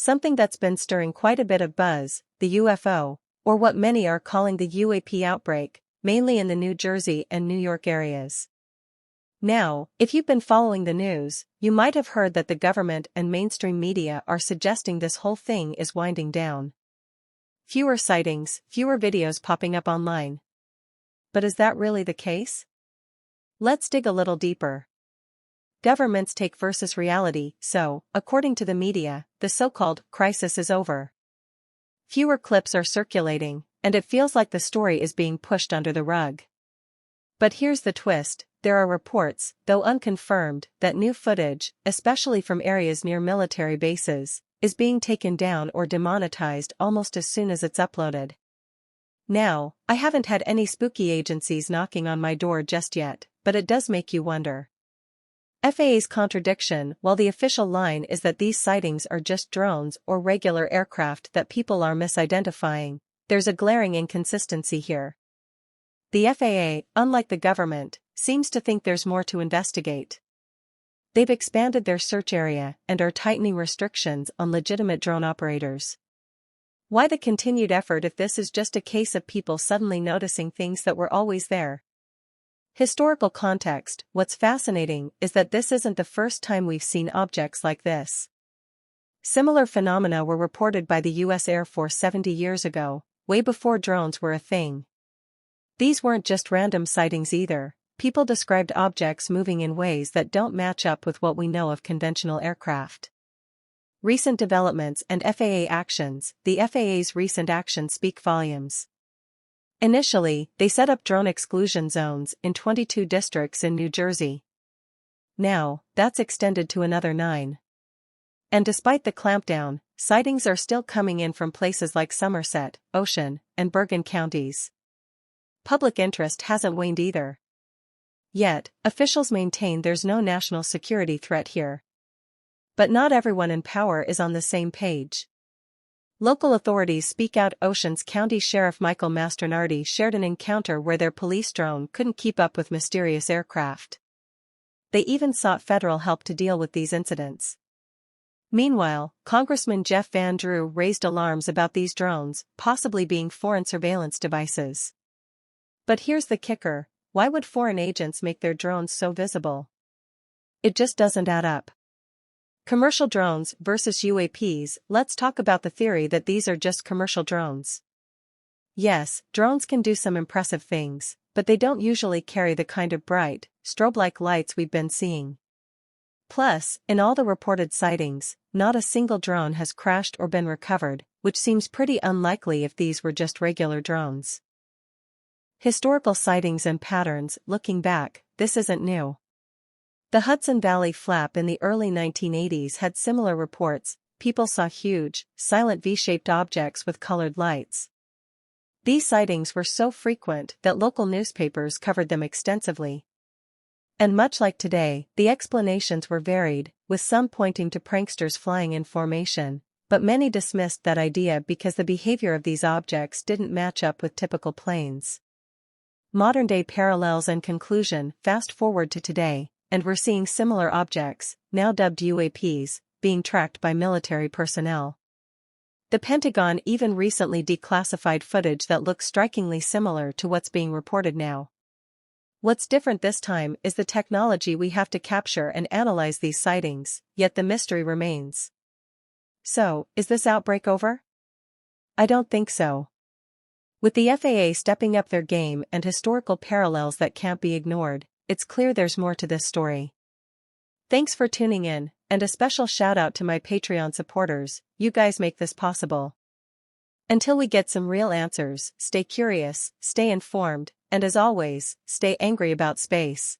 something that's been stirring quite a bit of buzz, the UFO, or what many are calling the UAP outbreak, mainly in the New Jersey and New York areas. Now, if you've been following the news, you might have heard that the government and mainstream media are suggesting this whole thing is winding down. Fewer sightings, fewer videos popping up online. But is that really the case? Let's dig a little deeper. Government's take versus reality. So, according to the media, the so-called crisis is over. Fewer clips are circulating, and it feels like the story is being pushed under the rug. But here's the twist. There are reports, though unconfirmed, that new footage, especially from areas near military bases, is being taken down or demonetized almost as soon as it's uploaded. Now, I haven't had any spooky agencies knocking on my door just yet, but it does make you wonder. FAA's contradiction, while the official line is that these sightings are just drones or regular aircraft that people are misidentifying, there's a glaring inconsistency here. The FAA, unlike the government, seems to think there's more to investigate. They've expanded their search area and are tightening restrictions on legitimate drone operators. Why the continued effort if this is just a case of people suddenly noticing things that were always there? Historical context. What's fascinating is that this isn't the first time we've seen objects like this. Similar phenomena were reported by the U.S. Air Force 70 years ago, way before drones were a thing. These weren't just random sightings either. People described objects moving in ways that don't match up with what we know of conventional aircraft. Recent developments and FAA actions. The FAA's recent actions speak volumes. Initially, they set up drone exclusion zones in 22 districts in New Jersey. Now, that's extended to another 9. And despite the clampdown, sightings are still coming in from places like Somerset, Ocean, and Bergen counties. Public interest hasn't waned either. Yet, officials maintain there's no national security threat here. But not everyone in power is on the same page. Local authorities speak out. Ocean's County Sheriff Michael Mastronardi shared an encounter where their police drone couldn't keep up with mysterious aircraft. They even sought federal help to deal with these incidents. Meanwhile, Congressman Jeff Van Drew raised alarms about these drones possibly being foreign surveillance devices. But here's the kicker. Why would foreign agents make their drones so visible? It just doesn't add up. Commercial drones versus UAPs. Let's talk about the theory that these are just commercial drones. Yes, drones can do some impressive things, but they don't usually carry the kind of bright, strobe-like lights we've been seeing. Plus, in all the reported sightings, not a single drone has crashed or been recovered, which seems pretty unlikely if these were just regular drones. Historical sightings and patterns. Looking back, this isn't new. The Hudson Valley Flap in the early 1980s had similar reports. People saw huge, silent V-shaped objects with colored lights. These sightings were so frequent that local newspapers covered them extensively. And much like today, the explanations were varied, with some pointing to pranksters flying in formation, but many dismissed that idea because the behavior of these objects didn't match up with typical planes. Modern-day parallels and conclusion. Fast forward to today, and we're seeing similar objects, now dubbed UAPs, being tracked by military personnel. The Pentagon even recently declassified footage that looks strikingly similar to what's being reported now. What's different this time is the technology we have to capture and analyze these sightings, yet the mystery remains. So, is this outbreak over? I don't think so. With the FAA stepping up their game and historical parallels that can't be ignored, it's clear there's more to this story. Thanks for tuning in, and a special shout out to my Patreon supporters. You guys make this possible. Until we get some real answers, stay curious, stay informed, and as always, stay angry about space.